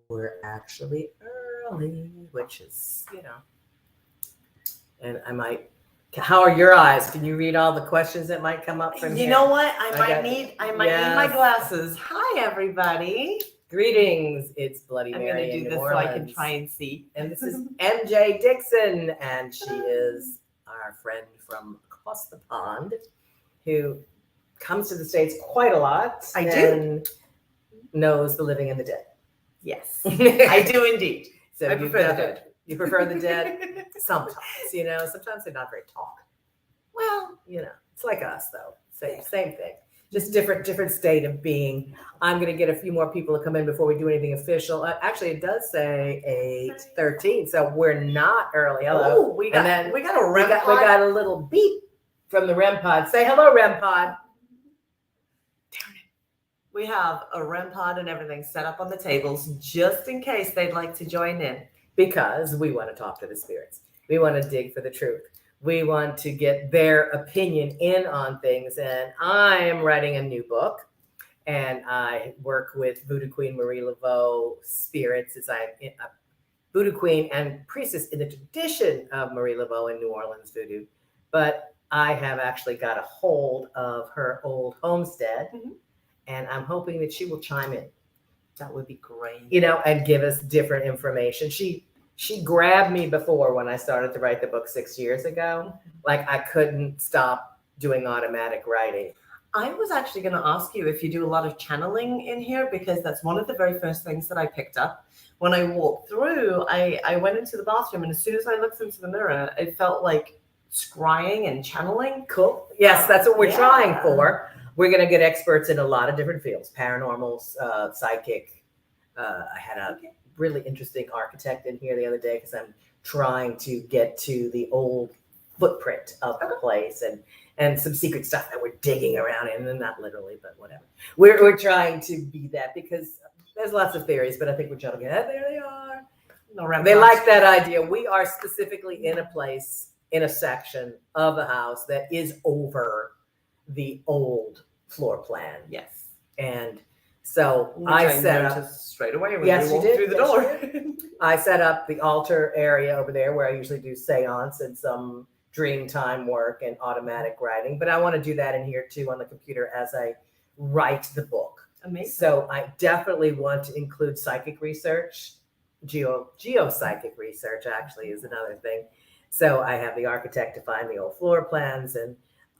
we're actually early, which is, and I might. How are your eyes? Can you read all the questions that might come up from here? You know what? I might Okay. need my glasses. Hi, everybody. Greetings. It's Bloody I'm Mary going to in do New this so I can Orleans. try and see. And this is MJ DIckson, and she is our friend from across the pond who comes to the States quite a lot. I do. And knows the living and the dead. Yes, I do indeed. So I prefer the dead. You prefer the dead? Sometimes, sometimes they're not very talk. Well, it's like us though. Same thing. Just different state of being. I'm going to get a few more people to come in before we do anything official. Actually, it does say 8:13, so we're not early. Hello. Oh, we got a REM pod. We got a little beep from the REM pod. Say hello, REM pod. Darn it. We have a REM pod and everything set up on the tables just in case they'd like to join in. Because we want to talk to the spirits. We want to dig for the truth. We want to get their opinion in on things. And I am writing a new book. And I work with Voodoo Queen Marie Laveau spirits. It's a Voodoo Queen and priestess in the tradition of Marie Laveau in New Orleans Voodoo. But I have actually got a hold of her old homestead. Mm-hmm. And I'm hoping that she will chime in. That would be great. And give us different information. She grabbed me before when I started to write the book 6 years ago. Like I couldn't stop doing automatic writing. I was actually going to ask you if you do a lot of channeling in here, because that's one of the very first things that I picked up. When I walked through, I went into the bathroom, and as soon as I looked into the mirror, it felt like scrying and channeling. Cool. Yes, that's what we're trying for. We're going to get experts in a lot of different fields. Paranormal, psychic. I had a really interesting architect in here the other day because I'm trying to get to the old footprint of the place and some secret stuff that we're digging around in, and not literally, but whatever. We're trying to be that because there's lots of theories, but I think we're jumping ahead. There they are. No, they like that idea. We are specifically in a place, in a section of the house that is over the old floor plan. Yes. And so I set up straight away when we walked through the door. I set up the altar area over there where I usually do seance and some dream time work and automatic writing. But I want to do that in here too on the computer as I write the book. Amazing. So I definitely want to include psychic research. Geopsychic research actually is another thing. So I have the architect to find the old floor plans and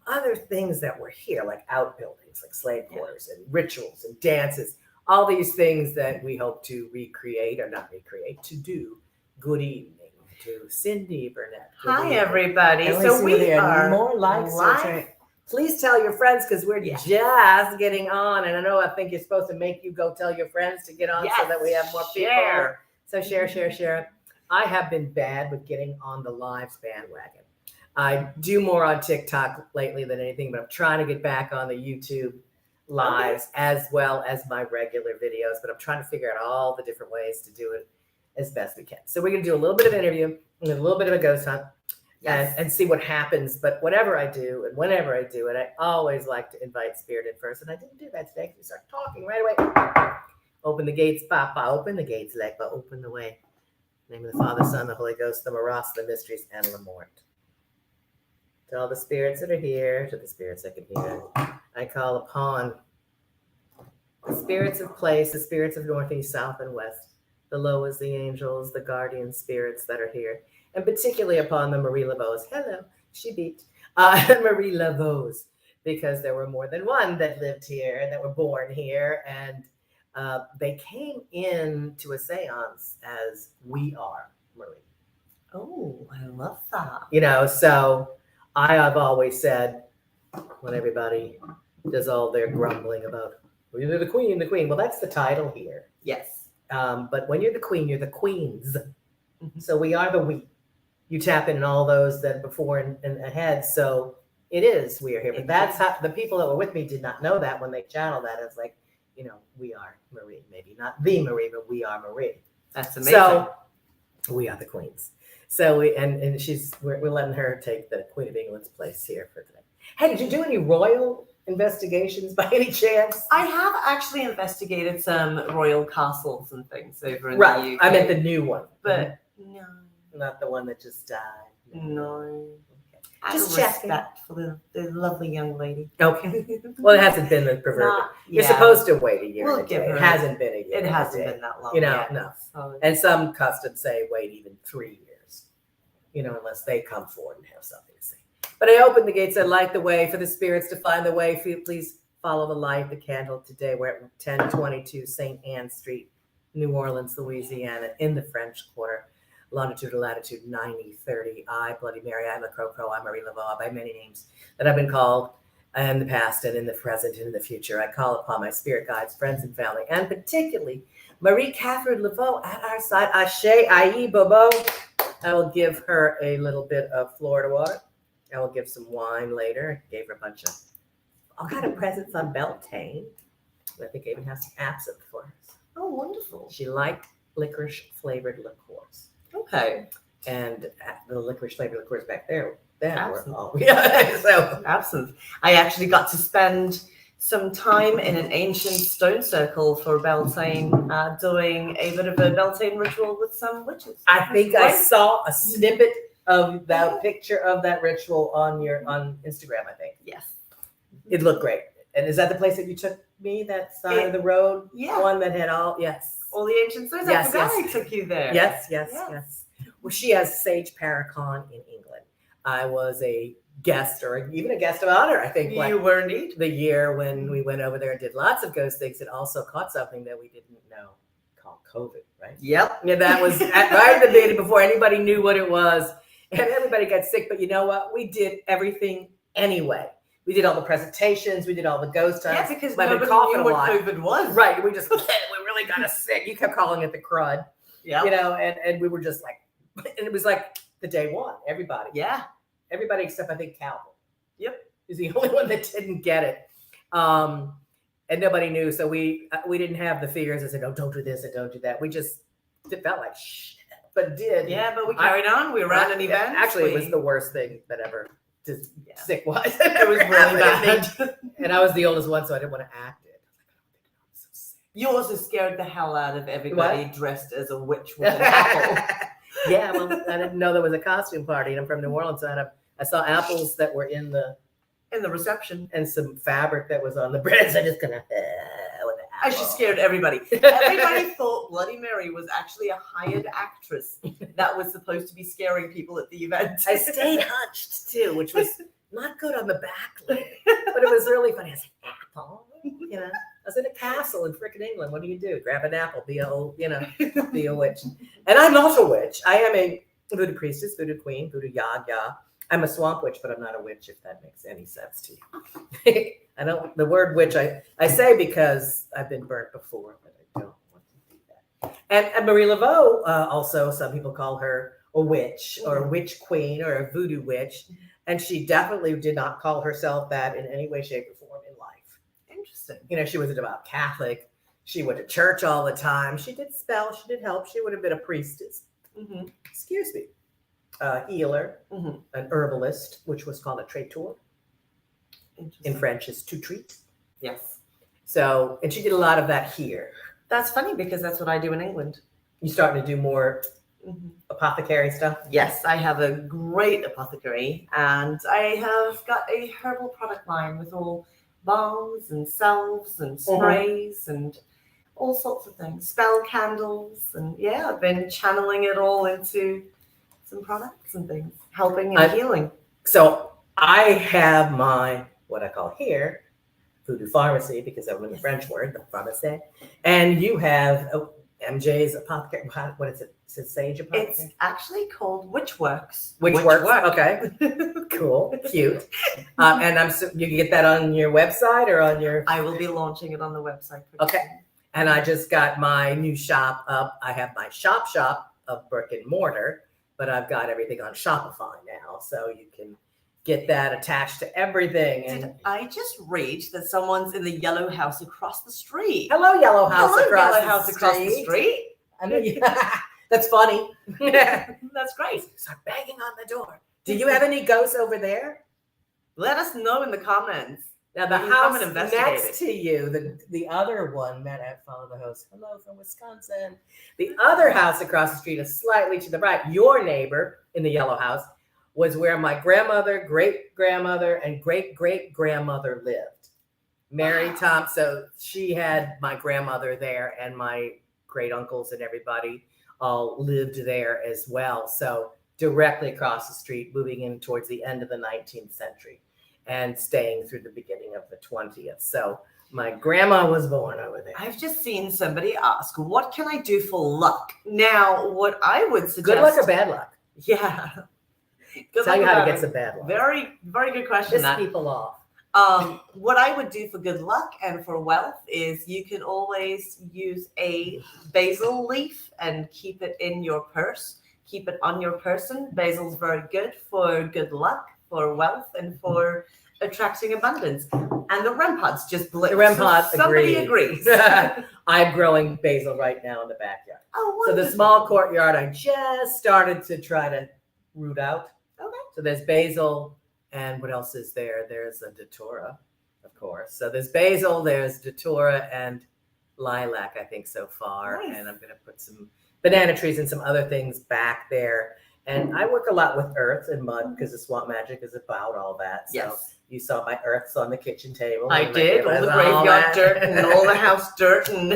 other things that were here, like outbuildings, like slave quarters and rituals and dances, all these things that we hope to recreate, or not recreate, to do. Good evening to Cindy Burnett. Hi, everybody. So we are more live. Please tell your friends because we're just getting on. And I think you're supposed to make you go tell your friends to get on so that we have more people. So share. I have been bad with getting on the lives bandwagon. I do more on TikTok lately than anything, but I'm trying to get back on the YouTube lives as well as my regular videos. But I'm trying to figure out all the different ways to do it as best we can. So we're going to do a little bit of interview and a little bit of a ghost hunt and see what happens. But whatever I do and whenever I do it, I always like to invite spirit in first. And I didn't do that today because we start talking right away. Open the gates, Papa. Open the gates, Legba. Open the way. In the name of the Father, Son, the Holy Ghost, the Maras, the Mysteries, and Lamort. To all the spirits that are here, to the spirits that can hear, I call upon the spirits of place, the spirits of north, east, south, and west, the low as the angels, the guardian spirits that are here, and particularly upon the Marie Laveau's. Hello, she beat Marie Laveau's, because there were more than one that lived here and that were born here, and they came in to a seance as we are, Marie. Oh, I love that. So I have always said, when everybody does all their grumbling about, well, you're the queen. Well, that's the title here. Yes. But when you're the queen, you're the queens. Mm-hmm. So we are the we. You tap in all those that before and ahead. So it is, we are here. But that's how the people that were with me did not know that when they channeled that. It's like, we are Marie. Maybe not the Marie, but we are Marie. That's amazing. So we are the queens. So we're letting her take the Queen of England's place here for today. Hey, did you do any royal investigations by any chance? I have actually investigated some royal castles and things over in the Right. UK. I meant the new one. But no. Not the one that just died. No. Okay. Just checking. respect for the lovely young lady. Okay. Well, it hasn't been the perverted. You're Yeah. supposed to wait a year. We'll and a give day. her- It hasn't been a year. It and a hasn't day. been that long. You know, yet, no. so- And some customs say wait even 3 years. You know, unless they come forward and have something to say. But I opened the gates. I light the way for the spirits to find the way. Please follow the light, the candle today. We're at 1022 St. Anne Street, New Orleans, Louisiana, in the French Quarter. Longitude and latitude 9030. I, Bloody Mary, I'm a Crow, I'm Marie Laveau, by many names that I've been called in the past and in the present and in the future. I call upon my spirit guides, friends, and family, and particularly Marie Catherine Laveau at our side. Ashe, aye, bobo. I will give her a little bit of Florida water. I will give some wine later. I gave her a bunch of all kind of presents on Beltane. I think I even have some absinthe for her. Oh, wonderful. She liked licorice flavored liqueurs. Okay. And the licorice flavored liqueurs back there, were Absinthe. all, yeah, so Absinthe. I actually got to spend some time in an ancient stone circle for Beltane, doing a bit of a Beltane ritual with some witches. I think I Right? saw a snippet of that picture of that ritual on Instagram. I think Yes. it looked great. And is that the place that you took me? That side of the road, Yeah. one that had all All the ancient stones. I Yes, forgot yes. I took you there. Yes. Yes. Well, she has Sage Paracon in England. I was a guest or even a guest of honor, I think. You were indeed. The year when we went over there and did lots of ghost things and also caught something that we didn't know called COVID, right? Yep. Yeah, that was right at the beginning before anybody knew what it was. And everybody got sick. But you know what? We did everything anyway. We did all the presentations. We did all the ghost Yeah, times. because I've been nobody coughing knew a what lot. COVID was. Right. We just, we really got us sick. You kept calling it the crud, Yeah. you know, and we were just like, and it was like the day one, everybody. Yeah. Everybody except I think Calvin. Yep. Is the only one that didn't get it. And nobody knew. So we didn't have the fears that said, oh, don't do this and don't do that. We just, it felt like shit, but did. Yeah, but we carried on. We ran an event. Actually, it was the worst thing that ever, just sick wise. It was really bad. And I was the oldest one, so I didn't want to act it. I was like, I don't think I'm so sick. You also scared the hell out of everybody What? dressed as a witch with an apple. Yeah, well, I didn't know there was a costume party, and I'm from New Orleans, so I saw apples that were in the reception. and some fabric that was on the bread. So I just kind of with the I just apple. scared everybody. Everybody thought Bloody Mary was actually a hired actress that was supposed to be scaring people at the event. I stayed hunched too, which was not good on the back leg, but it was really funny. I was like, apple, you know. I was in a castle in frickin' England. What do? Grab an apple, be a witch. And I'm not a witch. I am a voodoo priestess, voodoo queen, voodoo yah. I'm a swamp witch, but I'm not a witch, if that makes any sense to you. I don't, the word witch, I say because I've been burnt before, but I don't want to do that. And Marie Laveau, also, some people call her a witch or a witch queen or a voodoo witch. And she definitely did not call herself that in any way, shape, or form in life. Interesting. You know, she was a devout Catholic. She went to church all the time. She did spell. She did help. She would have been a priestess. Mm-hmm. Excuse me. Healer, Mm-hmm. an herbalist, which was called a traiteur. In French is to treat. Yes. So, and she did a lot of that here. That's funny because that's what I do in England. You starting to do more apothecary stuff? Yes, I have a great apothecary and I have got a herbal product line with all balms and salves and sprays and all sorts of things, spell candles. And yeah, I've been channeling it all into some products and things, helping and healing. So I have my, what I call here, voodoo pharmacy, because I'm in the French word, the pharmacie. And you have MJ's apothecary. What is it? Is it Sage Apothecary? It's actually called Witchworks. Witchworks. Okay. Cool. Cute. And you can get that on your website or on your. I will be launching it on the website. Okay. And I just got my new shop up. I have my shop of brick and mortar, but I've got everything on Shopify now. So you can get that attached to everything. And Did I just read that someone's in the yellow house across the street? hello, Yellow House Hello, across Yellow the House across the street. street. I mean, that's funny. That's great. Start banging on the door. Do you have any ghosts over there? Let us know in the comments. Now the You house come and investigate next to you, the other one, Matt, I follow the host. Hello from Wisconsin. The other house across the street is slightly to the right. Your neighbor in the yellow house was where my grandmother, great grandmother, and great great grandmother lived. Mary Thompson. So she had my grandmother there, and my great uncles and everybody all lived there as well. So directly across the street, moving in towards the end of the 19th century and staying through the beginning of the 20th. So my grandma was born over there. I've just seen somebody ask, what can I do for luck? Now, what I would suggest... Good luck or bad luck? Yeah. Good Tell you how to get some bad luck. Very, very good question. Piss people off. What I would do for good luck and for wealth is you can always use a basil leaf and keep it in your purse. Keep it on your person. Basil's very good for good luck, for wealth, and for attracting abundance. And the REM pods just blip. The REM pods somebody agrees. I'm growing basil right now in the backyard. Oh, so the small courtyard I just started to try to root out. Okay. So there's basil, and what else is there? There's a datura, of course. So there's basil, there's datura, and lilac, I think, so far. Nice. And I'm going to put some banana trees and some other things back there. And I work a lot with earth and mud because the swamp magic is about all that. So yes. You saw my earths on the kitchen table. I did. All the graveyard dirt and all the house dirt. And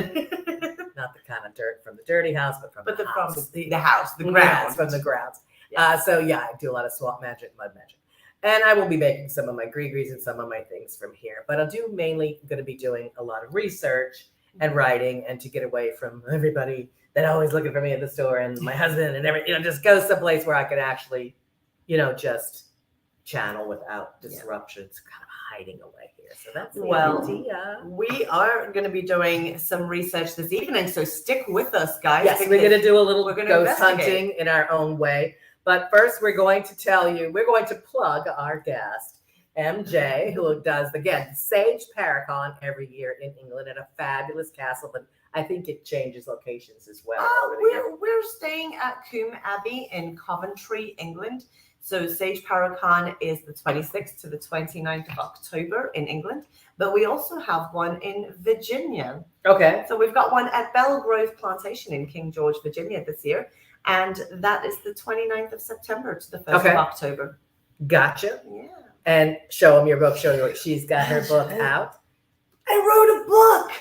not the kind of dirt from the dirty house, but from the house. The house, the grounds. From the grounds. Yes. So yeah, I do a lot of swamp magic, mud magic. And I will be making some of my gree-grees and some of my things from here. But I'll do mainly going to be doing a lot of research and writing, and to get away from everybody that always looking for me at the store and my husband and everything, just go someplace where I could actually, just channel without disruptions, kind of hiding away here. So that's the idea. We are going to be doing some research this evening, so stick with us, guys. Yes, we're going to do a little ghost hunting in our own way. But first, we're going to plug our guest, MJ, who does, again, Sage Paracon every year in England at a fabulous castle, but I think it changes locations as well. We're staying at Coombe Abbey in Coventry, England. So Sage Paracon is the 26th to the 29th of October in England, but we also have one in Virginia. Okay. So we've got one at Belgrove Plantation in King George, Virginia this year, and that is the 29th of September to the 1st of October. Gotcha. Yeah. And show them your book. Show you she's got her book out. I wrote a book.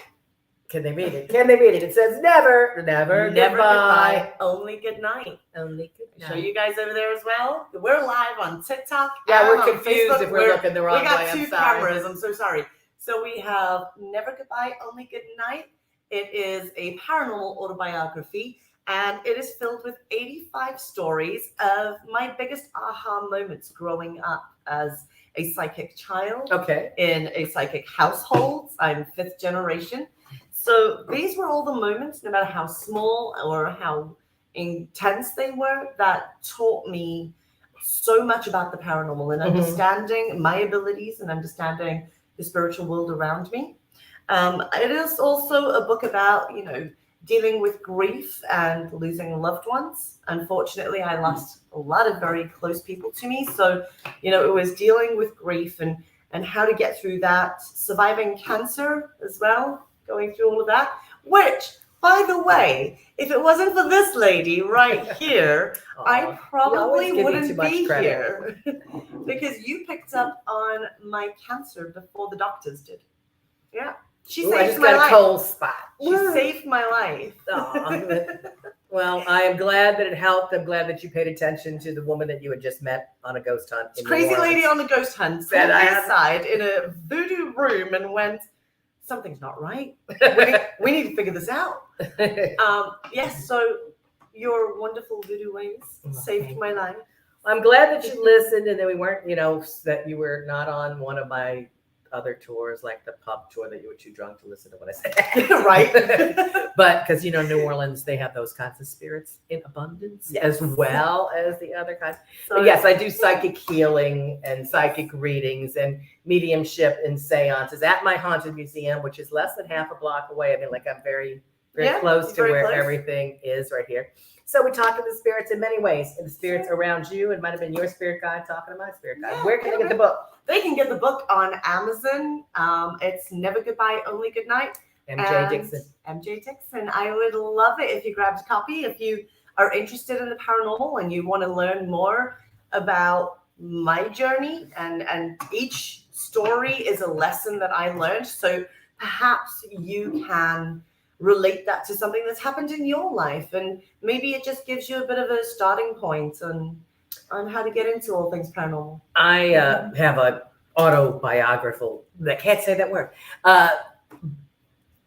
Can they read it? It says never goodbye. Only good night. Only good night. Show you guys over there as well. We're live on TikTok. Yeah, we're confused Facebook. If we're looking the wrong way. We got two cameras. I'm so sorry. So we have Never Goodbye, Only Good Night. It is a paranormal autobiography, and it is filled with 85 stories of my biggest aha moments growing up as a psychic child. Okay. In a psychic household. I'm 5th generation. So these were all the moments, no matter how small or how intense they were, that taught me so much about the paranormal and understanding my abilities and understanding the spiritual world around me. It is also a book about, dealing with grief and losing loved ones. Unfortunately, I lost a lot of very close people to me. So, it was dealing with grief and how to get through that, surviving cancer as well. Going through all of that, which, by the way, if it wasn't for this lady right here, I probably wouldn't be here because you picked up on my cancer before the doctors did. Yeah. She saved my life. A cold spot. She saved my life. Well, I am glad that it helped. I'm glad that you paid attention to the woman that you had just met on a ghost hunt. Crazy lady on the ghost hunt sat outside in a voodoo room and went, something's not right. We need to figure this out. Yes, so your wonderful voodoo ways saved my life. I'm glad that you listened and that we weren't, that you were not on one of my other tours, like the pub tour that you were too drunk to listen to what I said. Right. But because, New Orleans, they have those kinds of spirits in abundance as well as the other kinds. So, yes, I do psychic healing and psychic readings and mediumship and seances at my haunted museum, which is less than half a block away. I mean, I'm very very close to where close. everything is right here. So we talk to the spirits in many ways. And the spirits around you, it might have been your spirit guide talking to my spirit guide. Yeah, where can they get the book? They can get the book on Amazon. It's Never Goodbye, Only Goodnight. MJ DIckson. MJ DIckson. I would love it if you grabbed a copy. If you are interested in the paranormal and you want to learn more about my journey, and each story is a lesson that I learned. So perhaps you can relate that to something that's happened in your life, and maybe it just gives you a bit of a starting point on how to get into all things paranormal. I have a autobiographical, I can't say that word,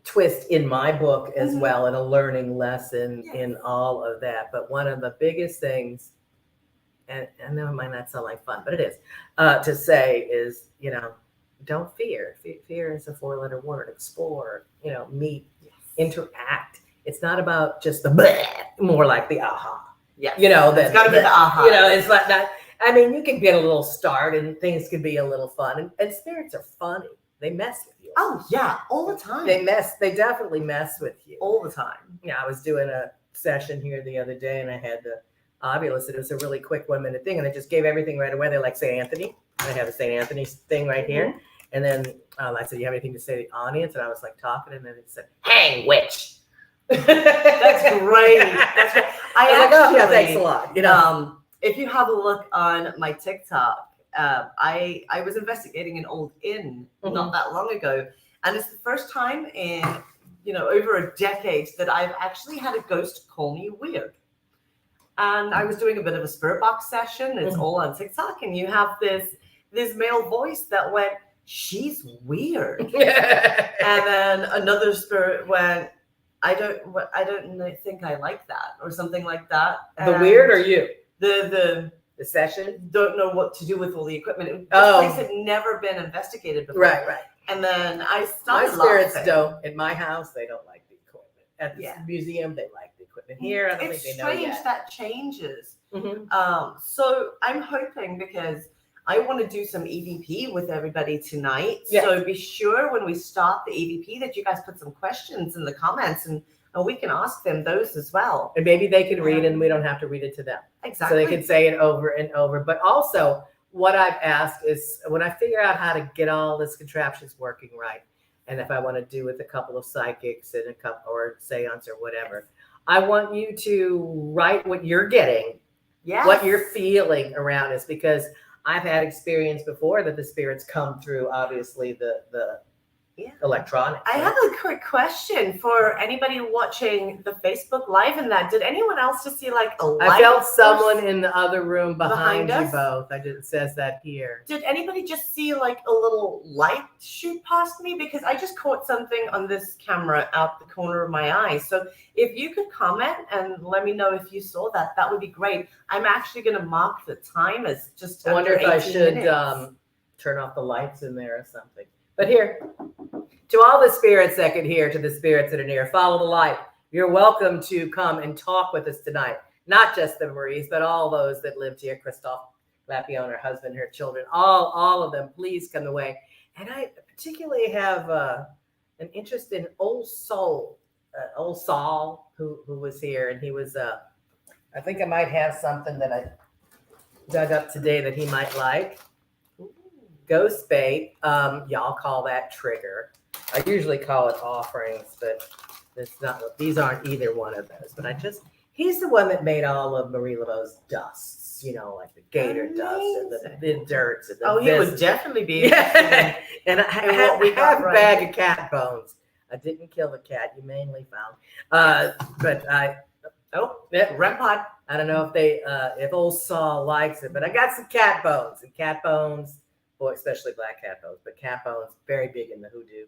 twist in my book as well, and a learning lesson in all of that. But one of the biggest things, and that might not sound like fun, but it is, to say is, don't fear. Fear is a 4-letter word. Explore, meet, interact. It's not about just the bleh, more like the aha. Yes. It's got to be the aha. It's like that. I mean, you can get a little start and things can be a little fun. And spirits are funny. They mess with you. Oh, yeah. All the time. They definitely mess with you. All the time. Yeah, I was doing a session here the other day and I had the Obulus. It was a really quick 1-minute thing. And I just gave everything right away. They're like St. Anthony. I have a St. Anthony thing right here. And then I said, you have anything to say to the audience? And I was like talking, and then it said, hang witch. That's great. That's great. Yeah, thanks a lot. If you have a look on my TikTok, I was investigating an old inn not that long ago. And it's the first time in, over a decade that I've actually had a ghost call me weird. And I was doing a bit of a spirit box session. It's all on TikTok. And you have this male voice that went, she's weird. And then another spirit went, I don't think I like that, or something like that. The weird or you? The session? Don't know what to do with all the equipment. This place had never been investigated before. Right. And then I started My spirits laughing. don't. In my house, they don't like the equipment. At the museum, they like the equipment. Here, I don't think they know yet. It's strange that changes. So I'm hoping, because I want to do some EVP with everybody tonight. Yeah. So be sure when we start the EVP that you guys put some questions in the comments, and we can ask them those as well. And maybe they can read and we don't have to read it to them. Exactly. So they can say it over and over. But also what I've asked is, when I figure out how to get all this contraptions working right, and if I want to do with a couple of psychics and a couple or seance or whatever, I want you to write what you're getting, what you're feeling around us, because I've had experience before that the spirits come through, obviously, the electronics. I have a quick question for anybody watching the Facebook Live and that. Did anyone else just see like a light? I felt someone in the other room behind you us? both. It says that here. Did anybody just see like a little light shoot past me? Because I just caught something on this camera out the corner of my eye. So if you could comment and let me know if you saw that, that would be great. I'm actually going to mark the time as just I wonder if I should minutes. Turn off the lights in there or something. But here, to all the spirits that could hear, to the spirits that are near, follow the light. You're welcome to come and talk with us tonight. Not just the Maries, but all those that lived here. Christophe Lapillon, her husband, her children, all of them. Please come away. And I particularly have an interest in old Saul, who was here, and he was. I think I might have something that I dug up today that he might like. Ghost bait, y'all call that trigger. I usually call it offerings, but it's not. These aren't either one of those. But he's the one that made all of Marie Laveau's dusts, like the gator dust and the dirts. And he would definitely be. And I have a bag of cat bones. I didn't kill the cat. You mainly found, but REM pod. I don't know if old Saul likes it, but I got some cat bones, boy, especially black cat bones, but cat bones very big in the voodoo.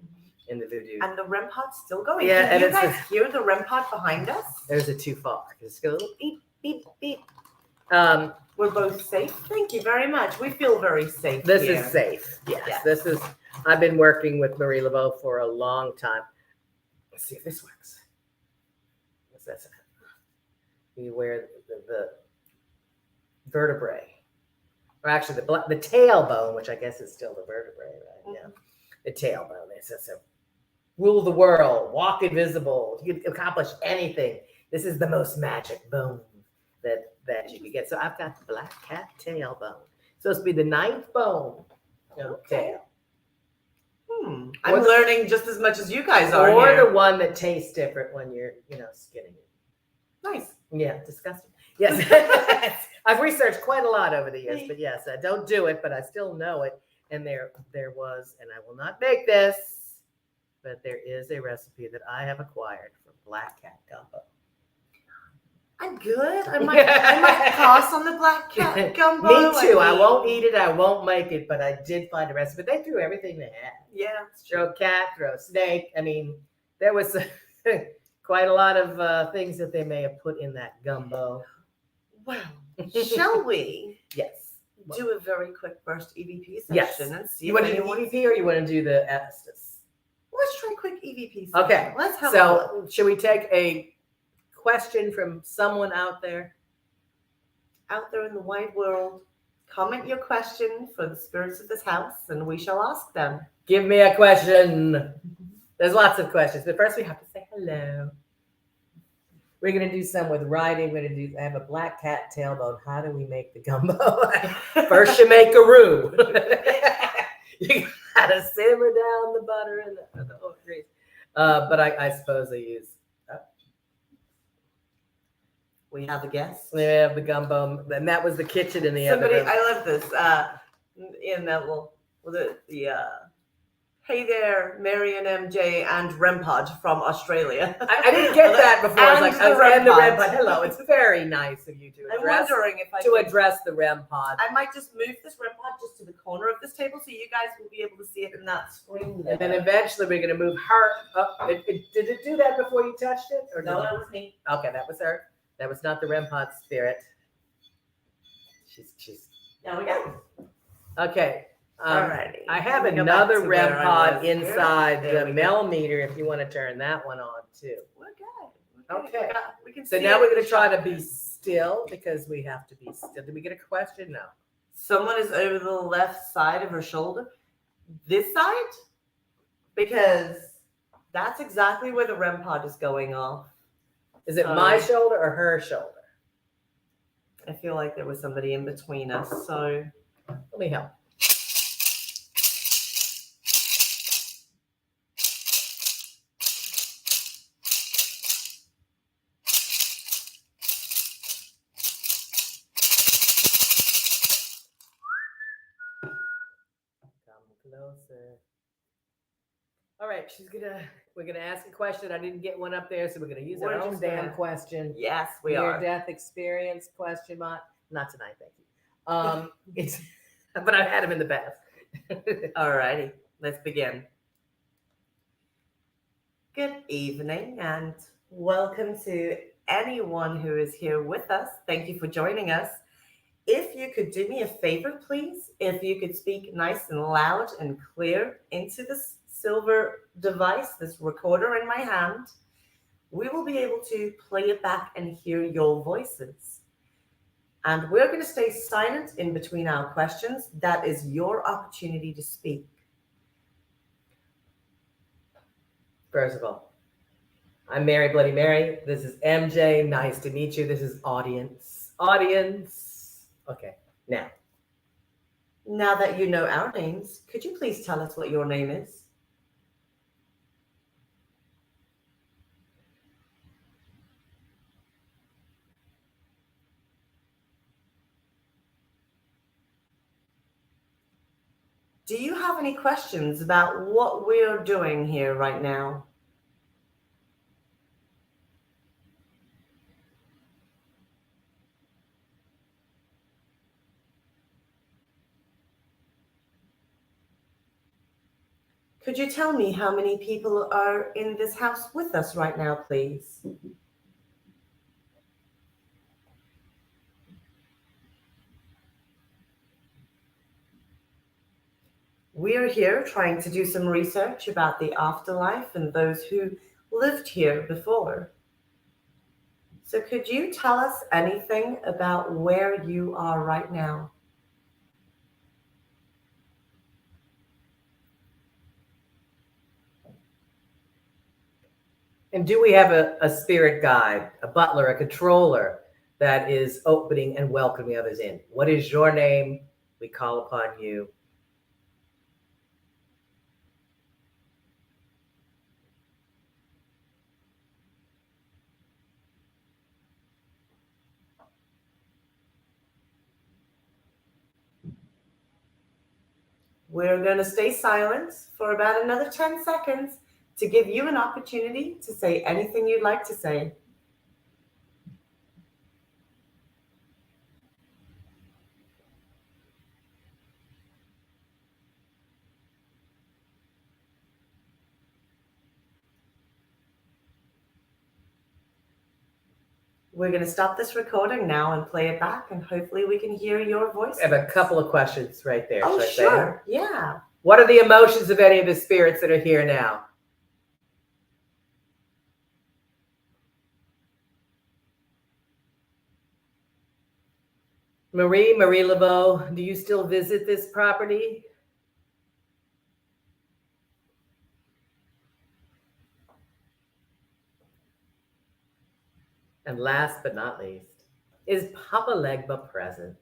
And the REM pod's still going. Yeah, Can you guys hear the REM pod behind us? There's a too far. Just go a little beep, beep, beep. We're both safe. Thank you very much. We feel very safe. This is safe. Yes. I've been working with Marie Laveau for a long time. Let's see if this works. What's that? You wear the vertebrae. Or actually the tailbone, which I guess is still the vertebrae, right? Yeah. The tailbone. rule the world, walk invisible. You can accomplish anything. This is the most magic bone that you could get. So I've got the black cat tail bone. Supposed to be the 9th bone of tail. I'm learning just as much as you guys are. Or here. the one that tastes different when you're, skinning it. Nice. Yeah, disgusting. Yes. I've researched quite a lot over the years, but yes, I don't do it, but I still know it. And there was, and I will not make this, but there is a recipe that I have acquired for black cat gumbo. I'm good. I might pass on the black cat gumbo. Me too. I won't eat it. I won't make it, but I did find a recipe. They threw everything they had. Yeah. Throw cat, throw snake. I mean, there was quite a lot of things that they may have put in that gumbo. Well, shall we? Yes. Do a very quick burst EVP section Yes. and see. You want to do EVP or you want to do the Estes? Let's try quick EVP section. Okay. Let's have a look. Should we take a question from someone out there? Out there in the wide world, comment your question for the spirits of this house and we shall ask them. Give me a question. There's lots of questions, but first we have to say hello. We're going to do some with writing. I have a black cat tailbone. How do we make the gumbo? First you make a roux. You got to simmer down the butter and the oat grease. But I suppose I use. We have a guest. We have the gumbo, and that was the kitchen in the other room. I love this. In that little, hey there, Mary and MJ and Rempod from Australia. I didn't get that before. I was like, and the REM pod. Hello, it's very nice of you to address. I'm wondering if address the REM pod. I might just move this REM pod just to the corner of this table so you guys will be able to see it in that screen there. And then eventually we're going to move her up. Did it do that before you touched it? Or No, that was me. Okay, that was her. That was not the REM pod spirit. She's. There we go. Okay. Alrighty. I have another REM pod inside the millimeter if you want to turn that one on too. We're good. Okay. We can So see now it we're going in to try to the be shot. still because we have to be still. Did we get a question? No. Someone is over the left side of her shoulder. This side? Because that's exactly where the REM pod is going off. Is it my shoulder or her shoulder? I feel like there was somebody in between us. So Let me help. Closer. All right, we're gonna ask a question. I didn't get one up there, so we're gonna use our own damn question. yes, we Near are. death experience question mark. Not tonight, thank you. It's but I've had them in the past. Alrighty, let's begin. Good evening and welcome to anyone who is here with us. Thank you for joining us. If you could do me a favor, please, if you could speak nice and loud and clear into this silver device, this recorder in my hand, we will be able to play it back and hear your voices. And we're going to stay silent in between our questions. That is your opportunity to speak. First of all, I'm Mary Bloody Mary. This is MJ. Nice to meet you. This is audience. Okay, now. Now that you know our names, could you please tell us what your name is? Do you have any questions about what we're doing here right now? Could you tell me how many people are in this house with us right now, please? We are here trying to do some research about the afterlife and those who lived here before. So could you tell us anything about where you are right now? And do we have a spirit guide, a butler, a controller that is opening and welcoming others in? What is your name? We call upon you. We're going to stay silent for about another 10 seconds to give you an opportunity to say anything you'd like to say. We're going to stop this recording now and play it back, and hopefully we can hear your voice. I have a couple of questions right there. Oh, sure. Yeah. What are the emotions of any of the spirits that are here now? Marie Laveau, do you still visit this property? And last but not least, is Papa Legba present?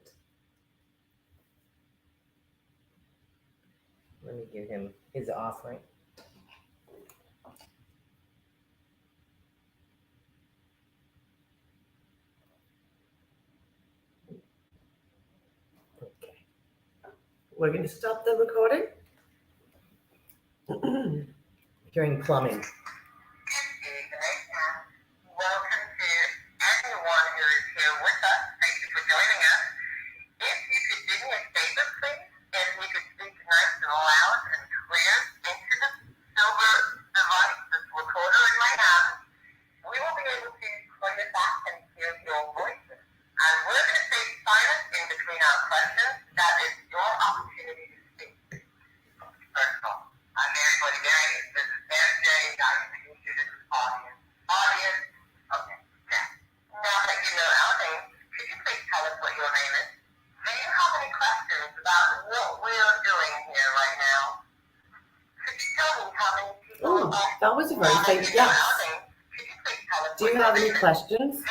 Let me give him his offering. Okay. We're going to stop the recording. Hearing plumbing. That was a very faint yes. Do you have any questions?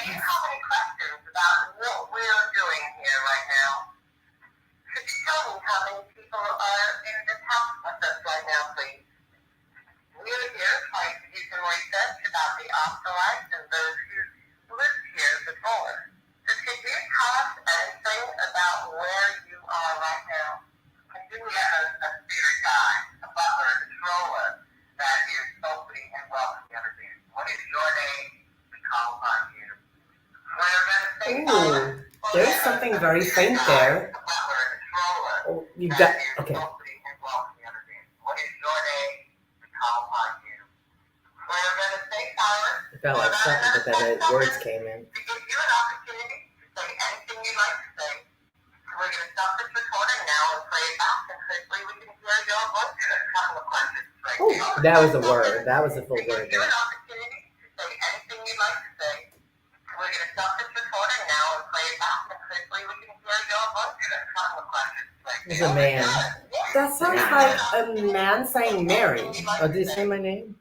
Ooh, there's something very faint there. Oh, you got, okay. It felt like something, but then the words came in. Oh, that was a word. That was a full word there. It's a man. That sounds like a man saying Mary. Oh, did he say my name?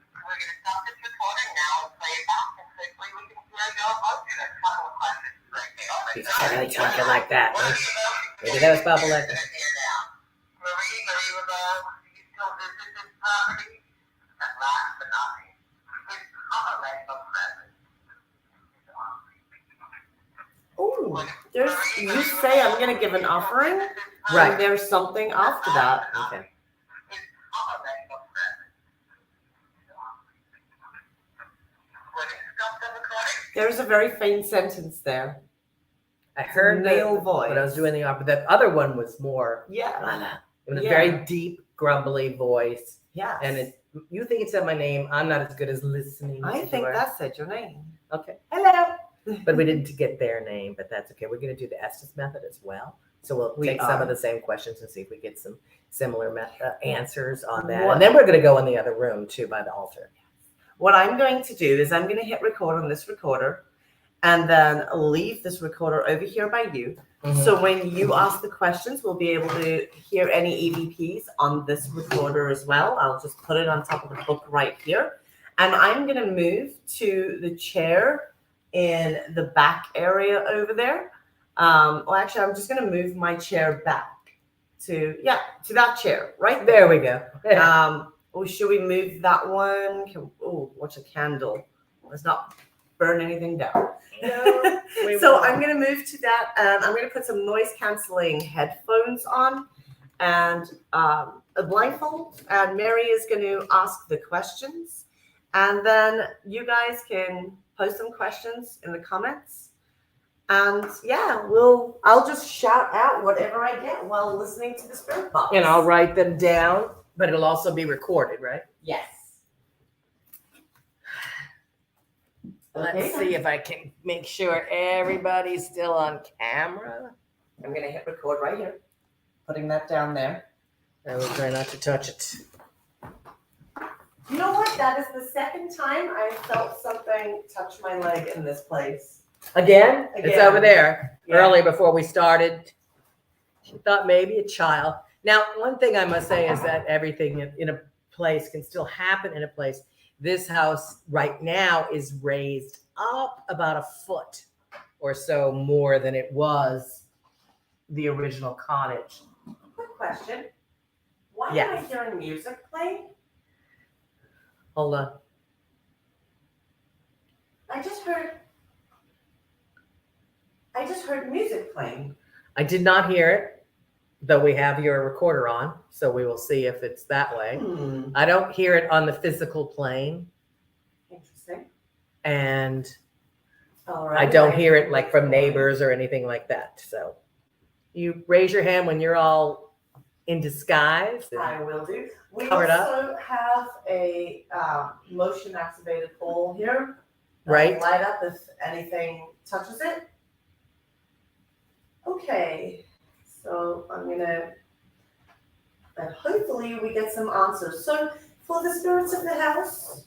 He's kind of talking like that. Maybe that was Papa Legba. Oh, you say I'm going to give an offering? Right. And there's something after that. Okay. There's a very faint sentence there. I heard male voice. When I was doing the opera. That other one was more. Yeah. It was a very deep, grumbly voice. Yes. And you think it said my name. I'm not as good as listening. I think that said your name. Okay. Hello. But we didn't get their name, but that's okay. We're going to do the Estes method as well. So we'll take some of the same questions and see if we get some similar answers on that. And then we're going to go in the other room too by the altar. What I'm going to do is I'm going to hit record on this recorder and then leave this recorder over here by you. Mm-hmm. So when you ask the questions, we'll be able to hear any EVPs on this recorder as well. I'll just put it on top of the book right here. And I'm going to move to the chair in the back area over there. Well, actually, I'm just going to move my chair back to that chair right There we go. Or should we move that one? Watch a candle. Let's not burn anything down. No, So I'm going to move to that, and I'm going to put some noise canceling headphones on and a blindfold, and Mary is going to ask the questions, and then you guys can post some questions in the comments, and I'll just shout out whatever I get while listening to the spirit box. And I'll write them down, but it'll also be recorded, right? Yes. Let's see if I can make sure everybody's still on camera. I'm going to hit record right here. Putting that down there. I will try not to touch it. You know what? That is the second time I felt something touch my leg in this place. Again? It's over there. Yeah. Earlier before we started, she thought maybe a child. Now, one thing I must say is that everything in a place can still happen in a place. This house right now is raised up about a foot or so more than it was the original cottage. Quick question. Why Yes. am I hearing music playing? Hold on. I just heard music playing. I did not hear it, though we have your recorder on, so we will see if it's that way. I don't hear it on the physical plane, Interesting. and All right. I don't hear it like from neighbors or anything like that. So you raise your hand when you're all in disguise. I will do. We Covered up. also have a motion activated pole here. Right. Light up if anything touches it. Okay. So I'm gonna, and hopefully we get some answers. So for the spirits of the house,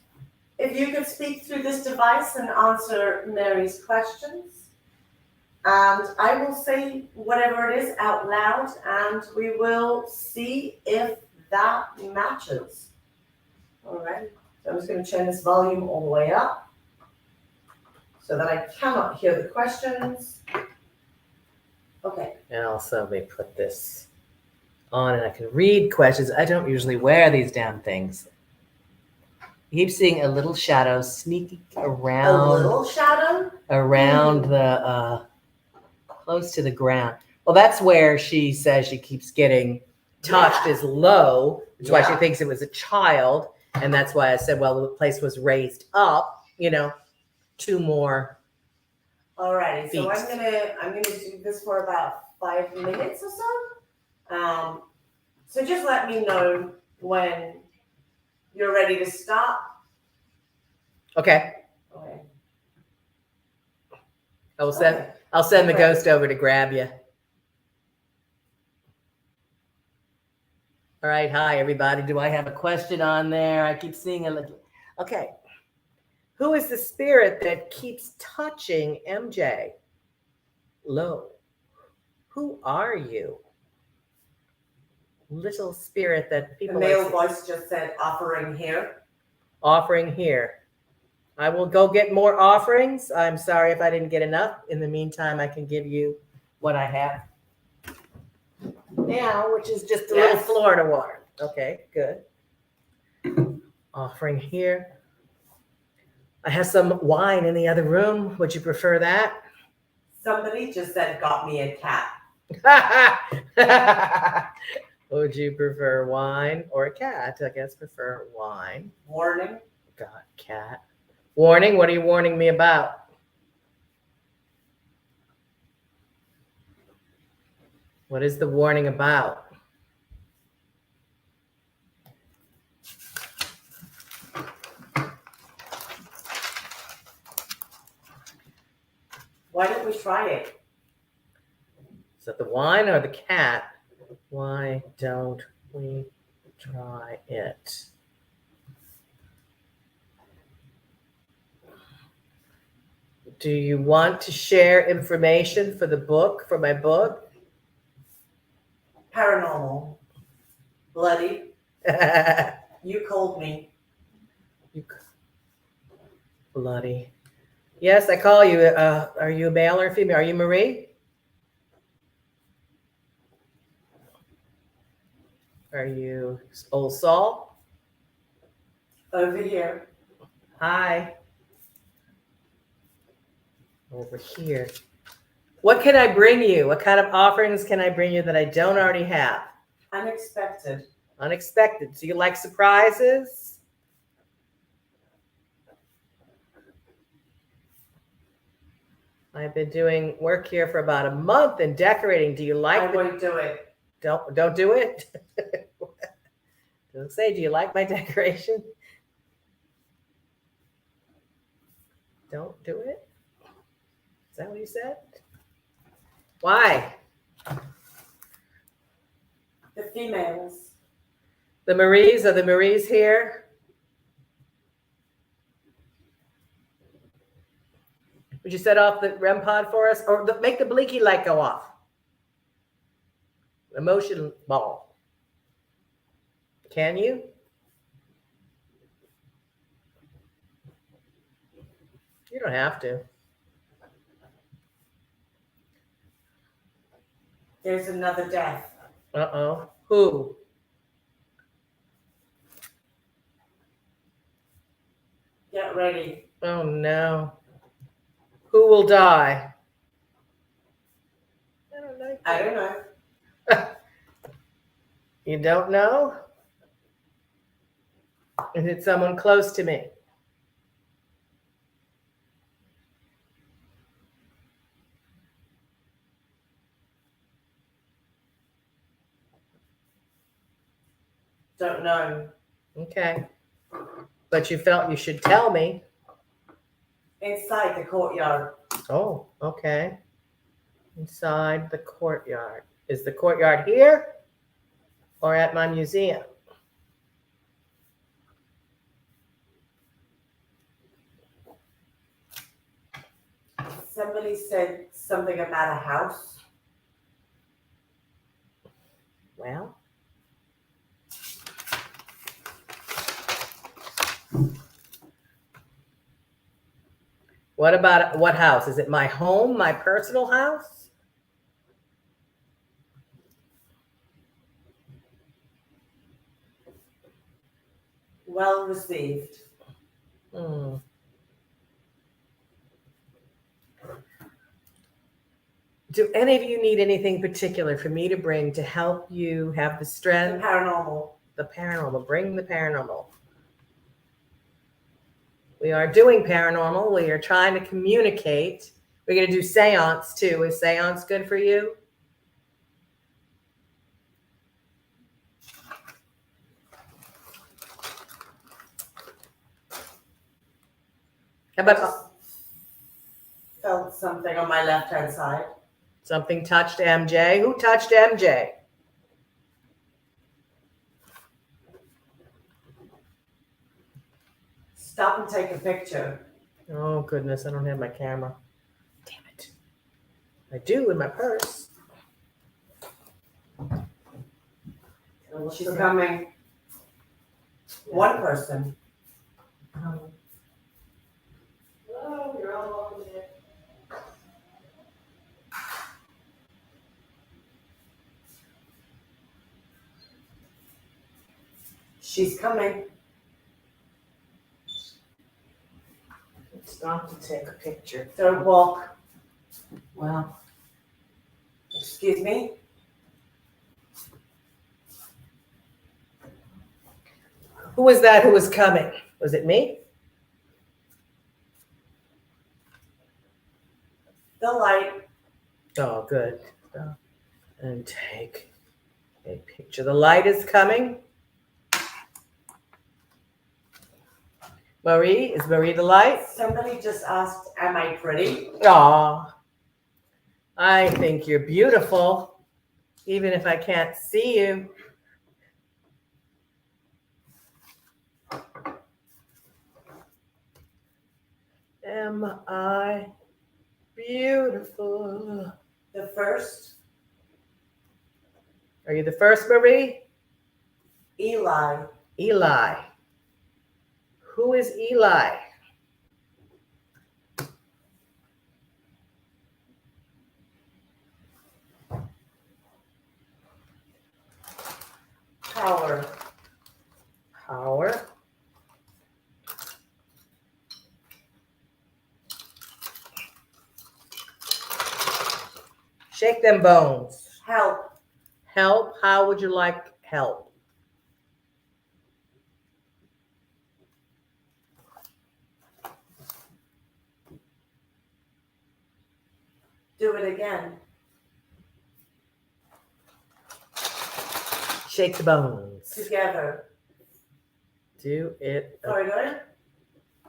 if you could speak through this device and answer Mary's questions, and I will say whatever it is out loud, and we will see if that matches. All right. So I'm just going to turn this volume all the way up so that I cannot hear the questions. Okay. And also they put this on and I can read questions. I don't usually wear these damn things. You keep seeing a little shadow sneaking around. A little shadow? Around the, close to the ground. Well, that's where she says she keeps getting touched is low, which is why she thinks it was a child. And that's why I said, well, the place was raised up, 2 more. All righty. So feet. I'm gonna do this for about 5 minutes or so. So just let me know when you're ready to stop. Okay. Okay. I'll send the ghost over to grab you. All right. Hi, everybody. Do I have a question on there? I keep seeing a little. Okay. Who is the spirit that keeps touching MJ? Low. Who are you? Little spirit that The people male are voice just said offering here. offering here. I will go get more offerings. I'm sorry if I didn't get enough. In the meantime, I can give you what I have now, which is just a little Florida water. Okay, good. Offering here. I have some wine in the other room. Would you prefer that? Somebody just said got me a cat. Would you prefer wine or a cat? I guess prefer wine. Warning. Got cat. Warning? What are you warning me about? What is the warning about? Why don't we try it? Is that the wine or the cat? Why don't we try it? Do you want to share information for the book, for my book? Paranormal. Bloody. You called me. Bloody. Yes, I call you. Are you a male or a female? Are you Marie? Are you old Saul? Over here. Hi. Over here. What can I bring you? What kind of offerings can I bring you that I don't already have? Unexpected. Unexpected. Do you like surprises? I've been doing work here for about a month and decorating. Do you like I won't do it. Don't do it. Don't say, do you like my decoration? Don't do it. Is that what you said? Why? The females. The Maries, are the Maries here? Would you set off the REM pod for us? Or make the blinky light go off? Emotion ball. Can you? You don't have to. There's another death. Uh-oh. Who? Get ready. Oh, no. Who will die? I don't know. I don't know. You don't know? Is it someone close to me? Don't know. Okay. But you felt you should tell me. Inside the courtyard. Oh, okay. Inside the courtyard. Is the courtyard here or at my museum? Somebody said something about a house. Well, what about what house? Is it my home, my personal house? Well received. Hmm. Do any of you need anything particular for me to bring to help you have the The strength? paranormal. The paranormal. Bring the paranormal. We are doing paranormal. We are trying to communicate. We're going to do seance too. Is seance good for you? How I about just felt something on my left-hand side. something touched MJ? Who touched MJ? Stop and take a picture. Oh, goodness. I don't have my camera. Damn it. I do in my purse. She's coming. One person. Oh, you're all welcome here. She's coming. Stop to take a picture. Don't walk. Well, Excuse me. who was that who was coming? Was it me? The light. Oh, good. And take a picture. The light is coming. Marie, is Marie the light? Somebody just asked, am I pretty? Aw, I think you're beautiful, even if I can't see you. Am I beautiful? The first. Are you the first, Marie? Eli. Eli. Who is Eli? Power. Power. Shake them bones. Help. Help. How would you like help? Do it again. Shake the bones. Together. Do it. Further.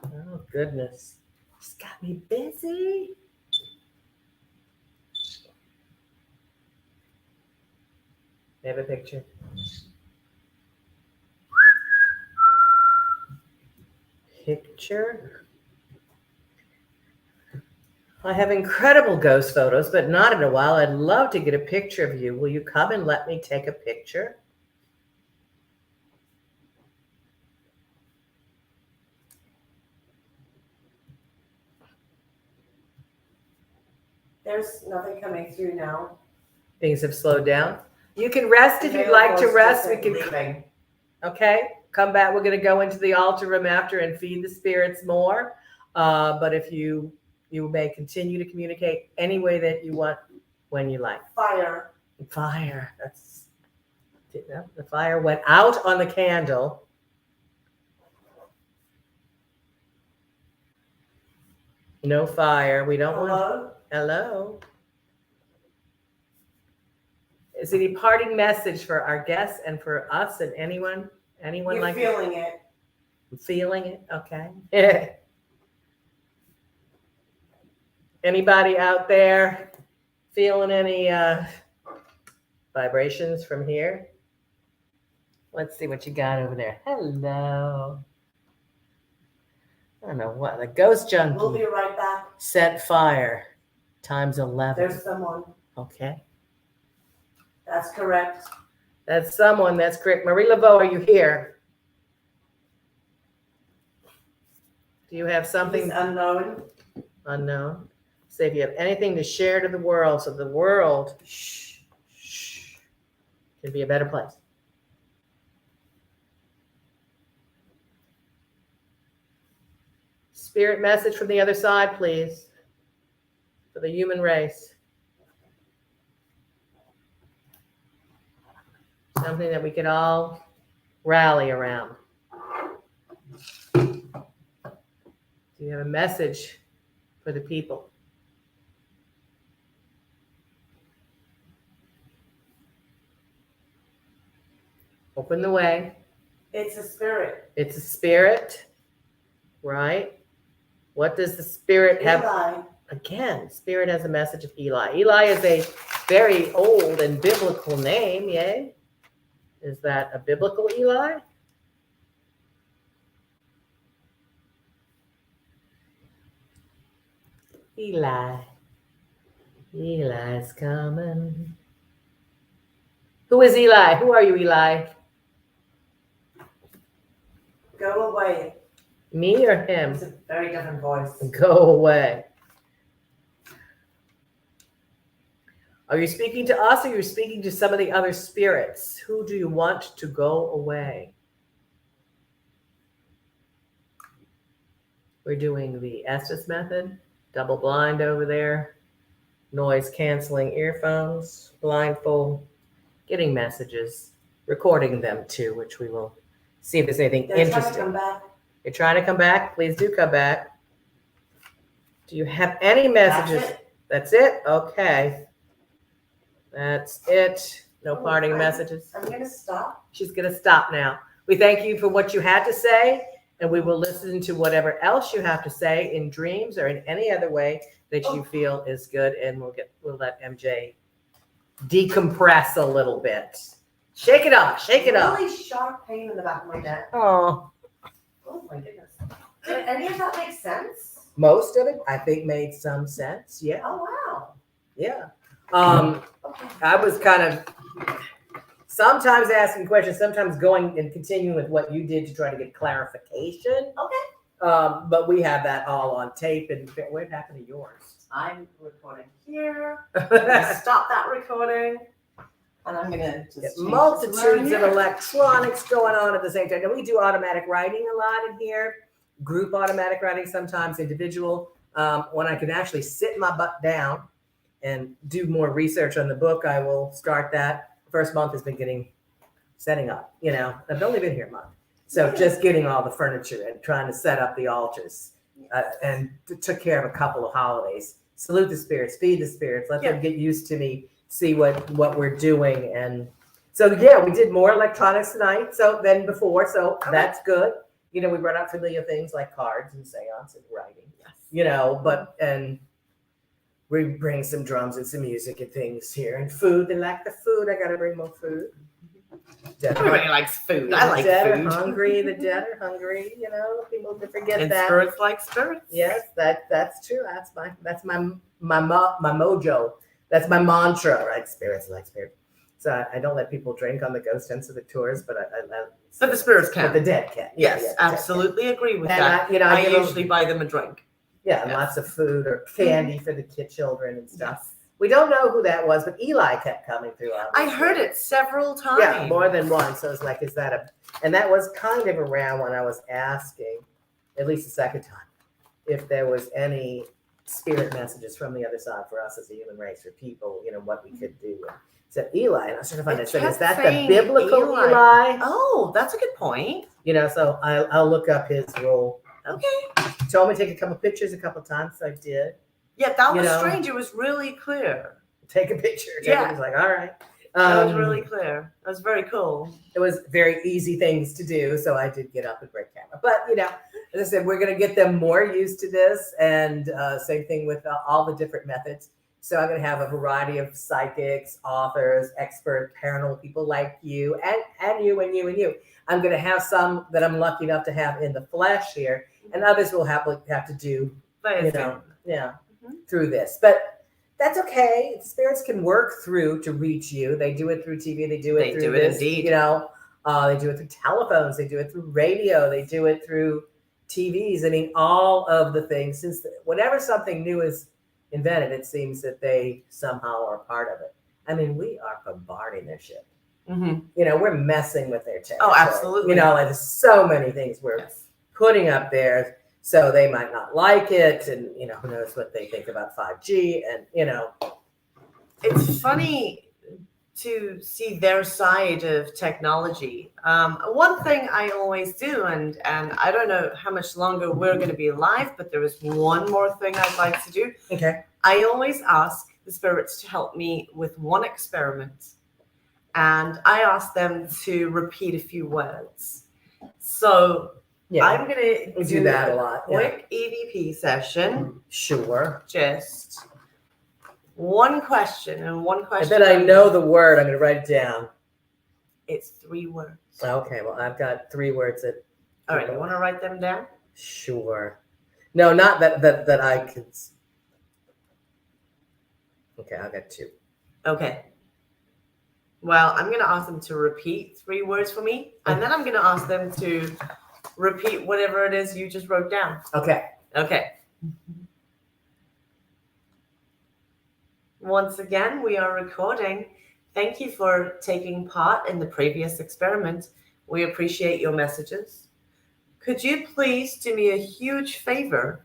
Oh, goodness. It's got me busy. I have a picture. Picture. I have incredible ghost photos, but not in a while. I'd love to get a picture of you. Will you come and let me take a picture? There's nothing coming through now. Things have slowed down. You can rest if you'd like to rest. We can. Leaving. Okay, come back. We're going to go into the altar room after and feed the spirits more. But if you may continue to communicate any way that you want when you like. Fire. Fire. That's the fire went out on the candle. No fire. We don't want. Hello. Is any parting message for our guests and for us and anyone? Anyone You're like feeling it? I'm feeling it. Okay. Anybody out there feeling any vibrations from here? Let's see what you got over there. Hello. I don't know what the ghost junkie. We'll be right back. Set fire times 11. There's someone. Okay. That's correct. That's someone. That's correct. Marie Laveau, are you here? Do you have something? He's unknown. Unknown. Say if you have anything to share to the world, so the world can be a better place. Spirit message from the other side, please, for the human race. Something that we could all rally around. Do you have a message for the people? Open the way. It's a spirit. It's a spirit, right? What does the spirit have? Eli. Again, spirit has a message of Eli. Eli is a very old and biblical name, yay? Is that a biblical Eli? Eli. Eli's coming. Who is Eli? Who are you, Eli? Go away. Me or him? It's a very different voice. Go away. Are you speaking to us or are you speaking to some of the other spirits? Who do you want to go away? We're doing the Estes method. Double blind over there. Noise canceling earphones. Blindfold. Getting messages. Recording them too, which we will see if there's anything They're trying to interesting. come back. You're trying to come back? Please do come back. Do you have any messages? That's it? Okay. That's it. No parting messages. I'm going to stop. She's going to stop now. We thank you for what you had to say, and we will listen to whatever else you have to say in dreams or in any other way that you feel is good, and we'll let MJ decompress a little bit. Shake it off. Shake it off. Really sharp pain in the back of my neck. Oh. Oh my goodness. Did any of that make sense? Most of it, I think, made some sense. Yeah. Oh wow. Yeah. Okay. I was kind of sometimes asking questions, sometimes going and continuing with what you did to try to get clarification. Okay. But we have that all on tape. And what happened to yours? I'm recording here. I'm gonna stop that recording. And I'm going to just multitudes of electronics going on at the same time. Now, we do automatic writing a lot in here, group automatic writing, sometimes individual. When I can actually sit my butt down and do more research on the book, I will start that. First month has been setting up, I've only been here a month. So just getting all the furniture and trying to set up the altars and took care of a couple of holidays. Salute the spirits, feed the spirits, let them get used to me, see what we're doing. And so, we did more electronics tonight than before. So that's good. We brought out familiar things like cards and seance and writing, and we bring some drums and some music and things here and food. They like the food. I got to bring more food. Everybody likes food. I like food. Are hungry. The dead are hungry. People can forget and that. Spirits like spirits. Yes, that's true. That's my mojo. That's my mantra, right? Spirits like spirits. So I don't let people drink on the ghost hunts of the tours, but But the spirits can. But the dead can. Yes, absolutely agree with and that. I usually buy them a drink. Yeah, and lots of food or candy for the children and stuff. Yes. We don't know who that was, but Eli kept coming through. I heard it several times. Yeah, more than once. So I was like, is that and that was kind of around when I was asking, at least the second time, if there was any spirit messages from the other side for us as a human race or people, what we could do. And said Eli, and I was trying to find it. Is that the biblical Eli? Oh, that's a good point. So I'll look up his role. Okay. He told me to take a couple pictures a couple times, so I did. Yeah, that was strange. It was really clear. Take a picture. It was like, all right. That was really clear. That was very cool. It was very easy things to do, so I did get up and break camera. But, as I said, we're going to get them more used to this, and same thing with all the different methods. So I'm going to have a variety of psychics, authors, expert, paranormal people like you, and you and you and you. I'm going to have some that I'm lucky enough to have in the flesh here, and others will have to do, through this. But that's okay. Spirits can work through to reach you. They do it through TV. They do it through this. Indeed. They do it through telephones. They do it through radio. They do it through TVs. I mean, all of the things. Since whenever something new is invented, it seems that they somehow are part of it. I mean, we are bombarding their shit. Mm-hmm. We're messing with their territory. Oh, absolutely. There's so many things we're putting up there. So they might not like it, and who knows what they think about 5G, and it's funny to see their side of technology. One thing I always do, and I don't know how much longer we're going to be alive, but there is one more thing I'd like to do. Okay. I always ask the spirits to help me with one experiment, and I ask them to repeat a few words. So. Yeah, I'm going to do that a lot. Quick EVP session. Sure. Just one question and one question. I bet I know the word. I'm going to write it down. It's 3 words. Okay, well, I've got 3 words that. All right, you want to write them down? Sure. No, not that I can. Okay, I got 2. Okay. Well, I'm going to ask them to repeat 3 words for me, and then I'm going to ask them to repeat whatever it is you just wrote down. Okay. Once again, we are recording. Thank you for taking part in the previous experiment. We appreciate your messages. Could you please do me a huge favor?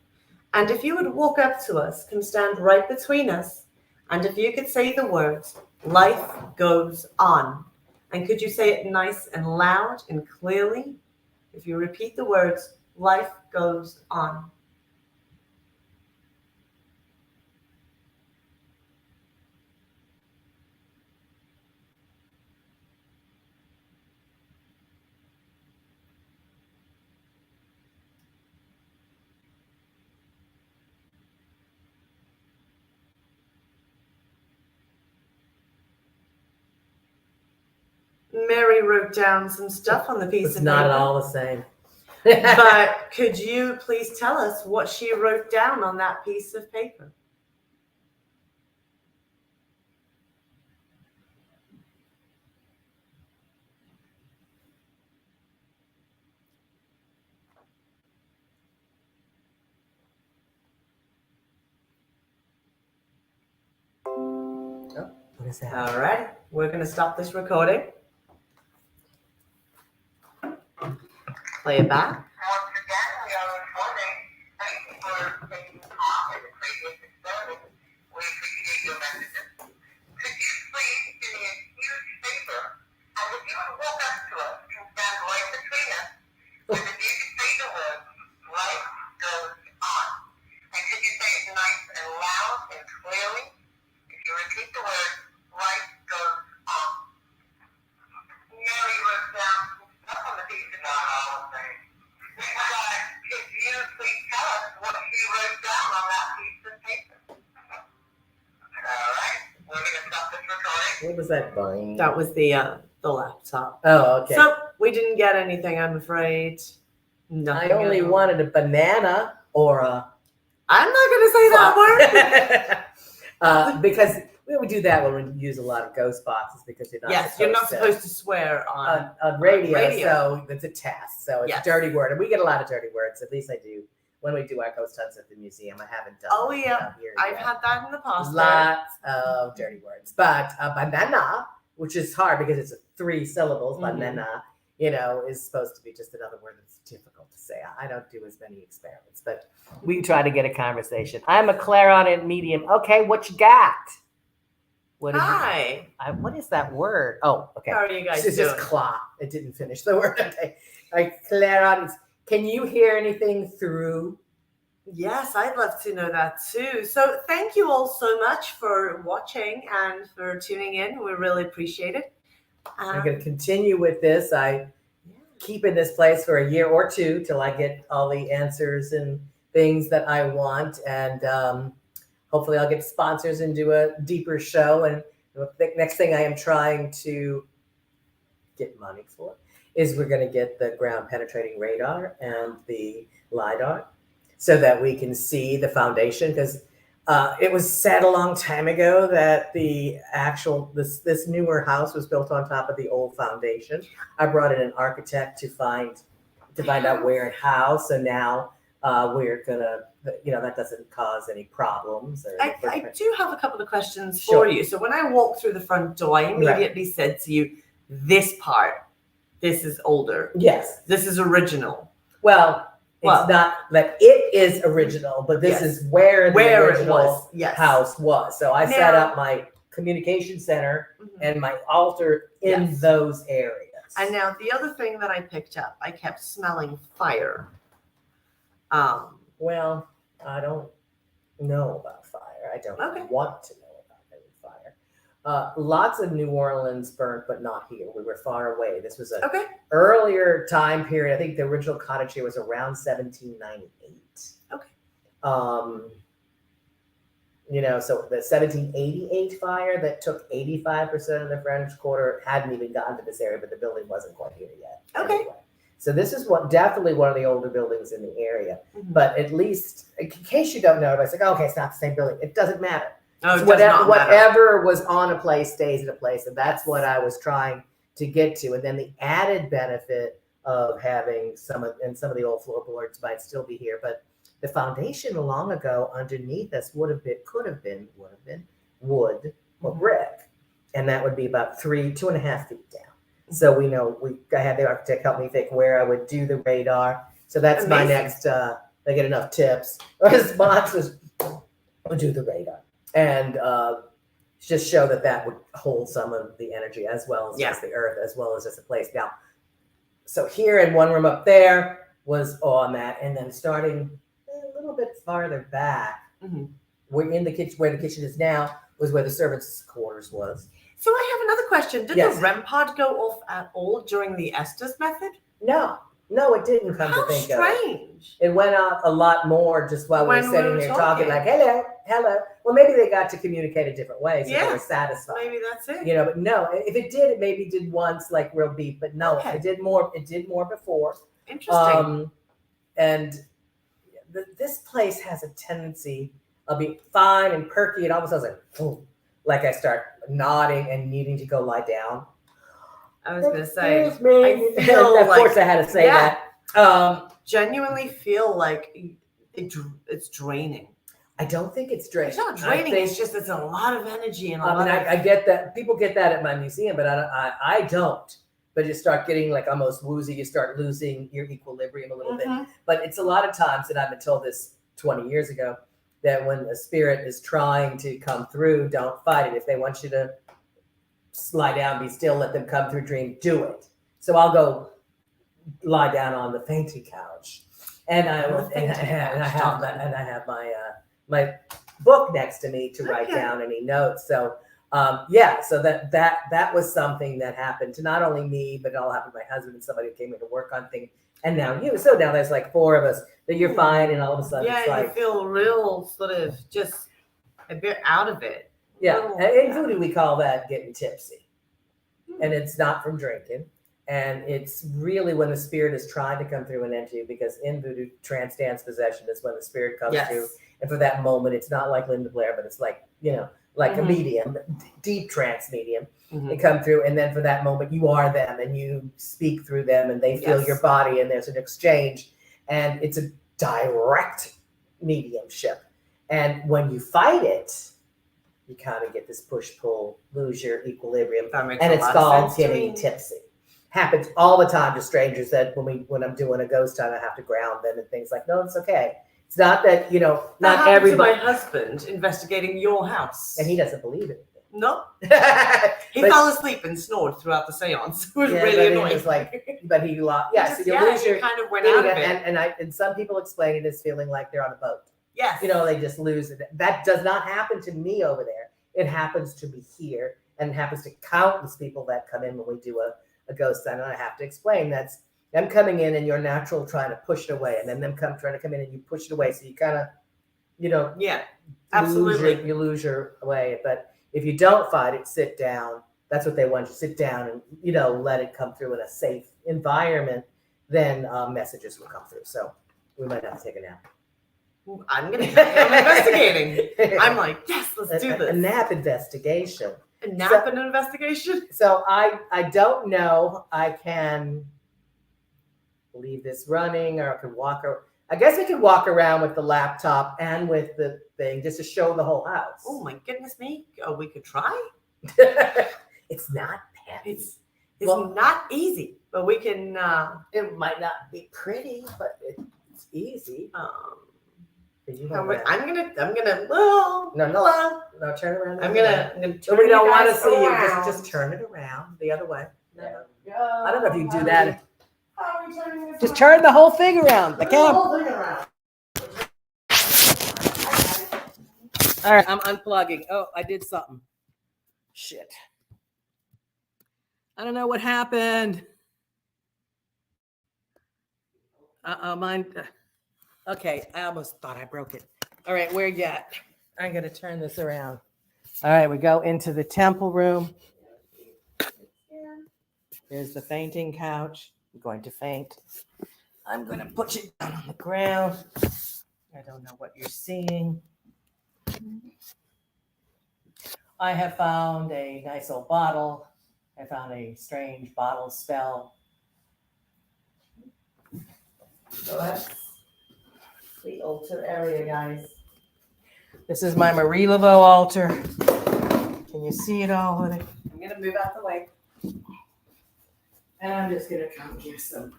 And if you would walk up to us, come stand right between us. And if you could say the words, life goes on. And could you say it nice and loud and clearly? If you repeat the words, life goes on. Mary wrote down some stuff on the piece of paper. It's not at all the same. But could you please tell us what she wrote down on that piece of paper? What is that? All right. We're going to stop this recording. Play it back. Once again, we are recording. Thank you for taking part in the previous experiment. We appreciate your messages. Could you please do me a huge favor? And if you would walk up to us and stand right between us, with the music say the words, life goes on. And could you say it nice and loud and clearly? If you repeat the words, life goes on. Mary wrote down some stuff on the piece of all things. Could you please tell us what she wrote down on that piece of paper? All right, we're going to stop this recording. What was that buying? That was the laptop. Oh, okay. So we didn't get anything, I'm afraid. Nothing. I only wanted a banana or a. I'm not going to say that word. Because we would do that when we use a lot of ghost boxes because you're not. Yes, you're not supposed to swear on radio. So it's a test. So it's a dirty word, and we get a lot of dirty words. At least I do when we do our ghost hunts at the museum. I haven't done. Oh yeah, here I've yet. had that in the past. Lots of dirty words, but banana, which is hard because it's 3 syllables. Banana, is supposed to be just another word that's difficult to say. I don't do as many experiments, but we try to get a conversation. I'm a clairaudient medium. Okay, what you got? What is Hi. What is that word? Oh, okay. How are you guys It's doing? just claw. It didn't finish the word. Okay. Clairaudient. Can you hear anything through? Yes, I'd love to know that too. So thank you all so much for watching and for tuning in. We really appreciate it. I'm going to continue with this. I keep in this place for a year or 2 till I get all the answers and things that I want. And hopefully I'll get sponsors and do a deeper show. And the next thing I am trying to get money for is we're going to get the ground penetrating radar and the LiDAR so that we can see the foundation. Because it was said a long time ago that the actual, this newer house was built on top of the old foundation. I brought in an architect to find out where and how. So now we're gonna, that doesn't cause any problems. I do have a couple of questions for you. So when I walked through the front door, I immediately said to you, this part, this is older. Yes. This is original. Well, it's not that it is original, but this is where the original house was. So I set up my communication center and my altar in those areas. And now the other thing that I picked up, I kept smelling fire. Well, I don't know about fire. I don't want to know about any fire. Lots of New Orleans burnt, but not here. We were far away. This was an earlier time period. I think the original cottage here was around 1798. Okay. So the 1788 fire that took 85% of the French Quarter hadn't even gotten to this area, but the building wasn't quite here yet. Okay. Anyway. So this is definitely one of the older buildings in the area. But at least, in case you don't know, it's like, okay, it's not the same building. It doesn't matter. Whatever was on a place stays in a place. And that's what I was trying to get to. And then the added benefit of having some of the old floorboards might still be here. But the foundation long ago underneath us could have been wood or brick. And that would be about 2.5 feet down. So I had the architect help me think where I would do the radar. So that's my next, I get enough tips. Response is, we'll do the radar. And just show that would hold some of the energy as well as just the earth, as well as just a place. Now, so here in one room up there was on that. And then starting a little bit farther back, we're in the kitchen, where the kitchen is now, was where the servants' quarters was. So I have another question. Did the REM pod go off at all during the Estes method? No, it didn't come to think of it. How strange. It went out a lot more just while we were sitting there talking like, hello. Well, maybe they got to communicate a different way, so they were satisfied. Maybe that's it. But no, if it did, it maybe did once, like real deep, but no, it did more before. Interesting. And this place has a tendency of being fine and perky. It almost sounds like I start nodding and needing to go lie down. I was going to say, I feel of course I had to say that. Genuinely feel like it's draining. I don't think it's draining. It's not draining. It's just it's a lot of energy and a lot. I get that people get that at my museum, but I don't. But you start getting like almost woozy. You start losing your equilibrium a little bit. But it's a lot of times, and I've been told this 20 years ago, that when a spirit is trying to come through, don't fight it. If they want you to lie down, be still, let them come through dream, do it. So I'll go lie down on the fainting couch, and I have my book next to me to write down any notes. So so that was something that happened to not only me, but it all happened to my husband and somebody who came in to work on things. And now you. So now there's like 4 of us that you're fine, and all of a sudden it's like, you feel real sort of just a bit out of it. Yeah, in Voodoo we call that getting tipsy, and it's not from drinking, and it's really when the spirit is trying to come through and enter you, because in Voodoo, trance dance possession is when the spirit comes through, and for that moment, it's not like Linda Blair, but it's like, like a medium, deep trance medium. They come through, and then for that moment, you are them, and you speak through them, and they feel your body, and there's an exchange, and it's a direct mediumship. And when you fight it, you kind of get this push-pull, lose your equilibrium, and it's called getting tipsy. Happens all the time to strangers that when I'm doing a ghost hunt, I have to ground them and things like, no, it's okay. It's not that, not everybody. To my husband investigating your house. And he doesn't believe it. No. He fell asleep and snored throughout the seance. It was really annoying. It was but he lost. Yeah, so you lose your kind of went out of it. And some people explain it as feeling like they're on a boat. Yes. They just lose it. That does not happen to me over there. It happens to me here, and it happens to countless people that come in when we do a ghost hunt. And I have to explain that's them coming in and your natural trying to push it away, and then them trying to come in and you push it away. So you kind of, absolutely, you lose your way. But if you don't fight it, sit down. That's what they want you to sit down and let it come through in a safe environment. Then messages will come through. So we might have to take a nap. I'm investigating. I'm like, yes, let's do this. A nap investigation. A nap and an investigation? So I don't know. I can leave this running, or I could I guess I could walk around with the laptop and with the thing just to show the whole house. Oh my goodness me. Oh, we could try? It's not heavy. It's not easy, but we can. It might not be pretty, but it's easy. I'm gonna. Well, no, turn around. I'm gonna turn. We don't want to see you. Just turn it around the other way. No. I don't know if you can do that. Just turn the whole thing around. The camera. All right, I'm unplugging. Oh, I did something. Shit. I don't know what happened. Mine. Okay, I almost thought I broke it. All right, where you at? I'm going to turn this around. All right, we go into the temple room. Here's the fainting couch. I'm going to faint. I'm going to put you down on the ground. I don't know what you're seeing. I have found a nice old bottle. I found a strange bottle spell. So that's the altar area, guys. This is my Marie Laveau altar. Can you see it all? I'm going to move out the way. And I'm just going to come give some.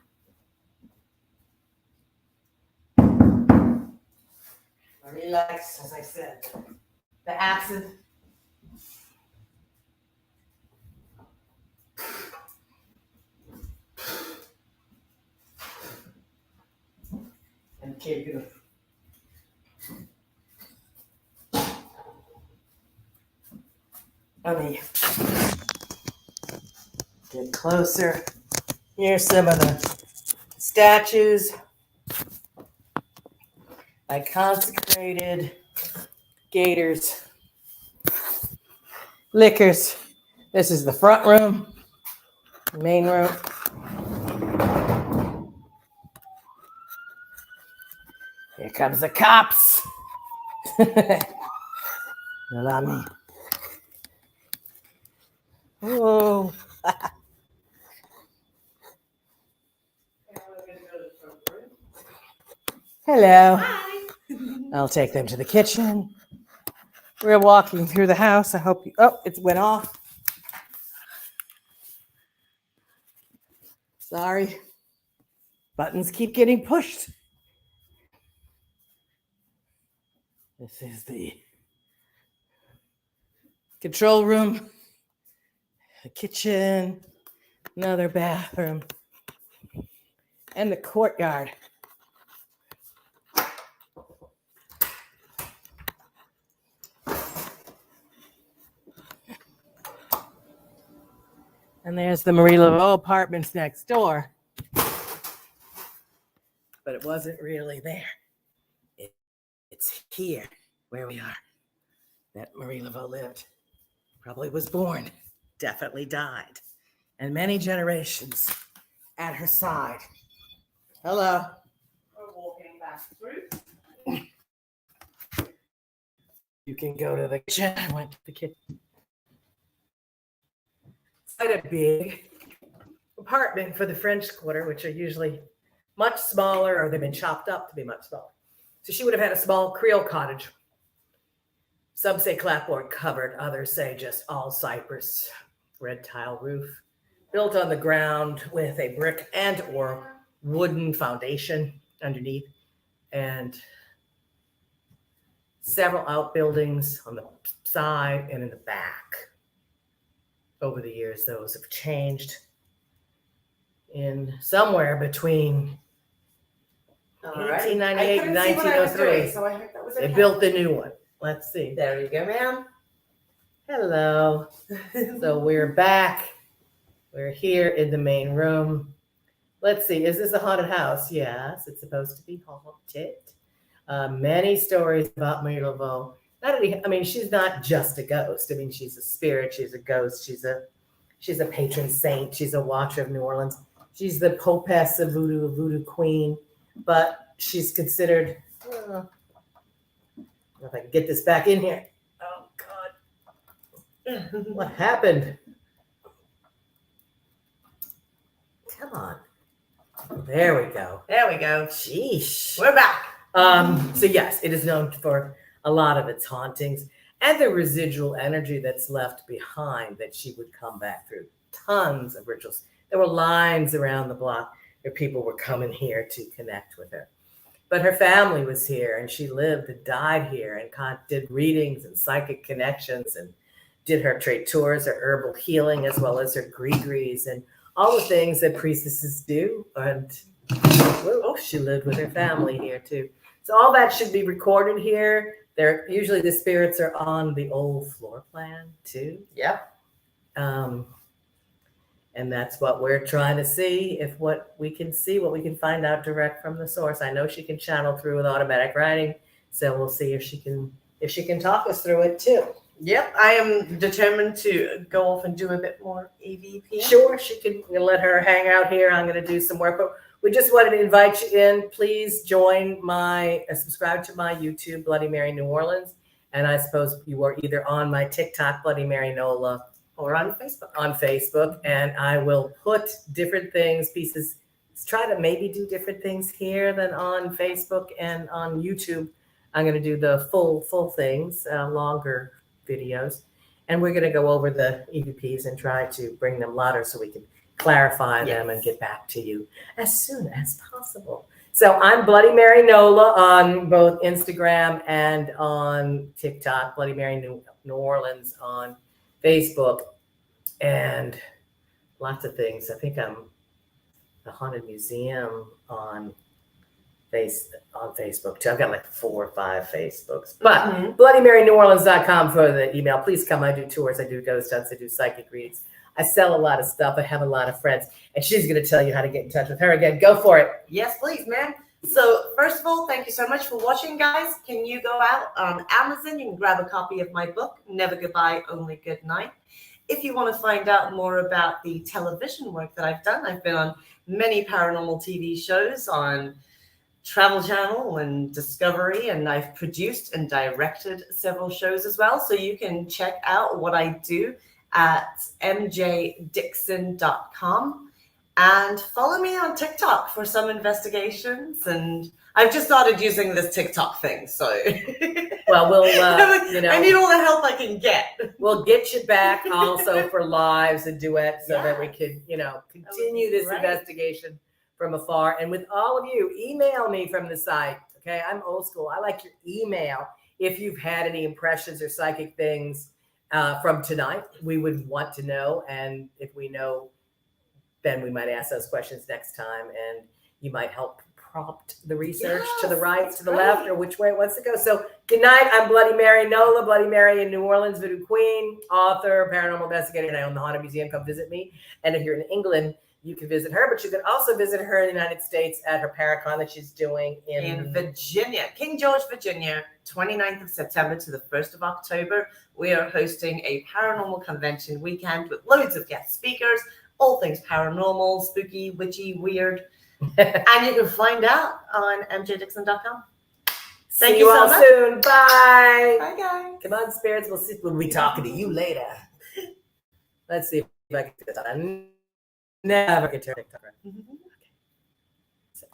Relax, as I said. The acid. And keep it. Let me get closer. Here's some of the statues I consecrated. Gators. Liquors. This is the front room. The main room. Here comes the cops. Allow me. Oh. Hello. Hi. I'll take them to the kitchen. We're walking through the house. I hope you, oh, it went off. Sorry. Buttons keep getting pushed. This is the control room, the kitchen, another bathroom, and the courtyard. And there's the Marie Laveau apartments next door. But it wasn't really there. It's here where we are that Marie Laveau lived. Probably was born, definitely died. And many generations at her side. Hello. We're walking back through. You can go to the kitchen. I went to the kitchen. It's quite a big apartment for the French Quarter, which are usually much smaller, or they've been chopped up to be much smaller. So she would have had a small Creole cottage. Some say clapboard covered, others say just all cypress, red tile roof, built on the ground with a brick and or wooden foundation underneath, and several outbuildings on the side and in the back. Over the years, those have changed. In somewhere between 1898 and 1903, so I heard that was they built the new one. Let's see. There you go, ma'am. Hello. So we're back. We're here in the main room. Let's see. Is this a haunted house? Yes, it's supposed to be haunted. Many stories about Marie Laveau. She's not just a ghost. I mean, she's a spirit. She's a ghost. She's a patron saint. She's a watcher of New Orleans. She's the popess of Voodoo, a Voodoo queen. But she's considered. I don't know if I can get this back in here. Oh God. What happened? Come on. There we go. There we go. Sheesh. We're back. So yes, it is known for a lot of its hauntings and the residual energy that's left behind that she would come back through. Tons of rituals. There were lines around the block where people were coming here to connect with her. But her family was here, and she lived and died here, and did readings and psychic connections, and did her trade tours, her herbal healing, as well as her gree-grees, and all the things that priestesses do. And she lived with her family here too. So all that should be recorded here. Usually the spirits are on the old floor plan too. Yep. And that's what we're trying to see, what we can find out direct from the source. I know she can channel through with automatic writing, so we'll see if she can talk us through it too. Yep, I am determined to go off and do a bit more EVP. Sure, she can. We'll let her hang out here. I'm going to do some work, but we just wanted to invite you in. Please join subscribe to my YouTube, Bloody Mary New Orleans, and I suppose you are either on my TikTok, Bloody Mary Nola, or on Facebook. On Facebook, and I will put different things, pieces. Let's try to maybe do different things here than on Facebook and on YouTube. I'm going to do the full things, longer videos, and we're going to go over the EVPs and try to bring them louder so we can clarify them and get back to you as soon as possible. So I'm Bloody Mary Nola on both Instagram and on TikTok, Bloody Mary New Orleans on Facebook, and lots of things. I think I'm the Haunted Museum on Facebook too. I've got like 4 or 5 Facebooks. But BloodyMaryNewOrleans.com for the email. Please come. I do tours. I do ghost hunts. I do psychic readings. I sell a lot of stuff. I have a lot of friends, and she's going to tell you how to get in touch with her again. Go for it. Yes, please, ma'am. So first of all, thank you so much for watching, guys. Can you go out on Amazon? You can grab a copy of my book, Never Goodbye, Only Good Night. If you want to find out more about the television work that I've done, I've been on many paranormal TV shows on Travel Channel and Discovery, and I've produced and directed several shows as well. So you can check out what I do at MJ DIckson.com. And follow me on TikTok for some investigations. And I've just started using this TikTok thing, so Well, we'll I need all the help I can get. We'll get you back also for lives and duets so that we could, continue this investigation from afar. And with all of you, email me from the site. Okay, I'm old school. I like your email. If you've had any impressions or psychic things from tonight, we would want to know. And if we know, then we might ask those questions next time, and you might help prompt the research to the right, to the left, or which way it wants to go. So good night. I'm Bloody Mary Nola, Bloody Mary in New Orleans, Voodoo Queen, author, paranormal investigator, and I own the Haunted Museum. Come visit me. And if you're in England, you can visit her, but you can also visit her in the United States at her Paracon that she's doing in Virginia, King George, Virginia, 29th of September to the 1st of October. We are hosting a paranormal convention weekend with loads of guest speakers, all things paranormal, spooky, witchy, weird. And you can find out on mjdickson.com. Thank you all so much. Soon. Bye. Bye, guys. Come on, spirits. We'll be talking to you later. Let's see if I can do this. I never get to TikTok.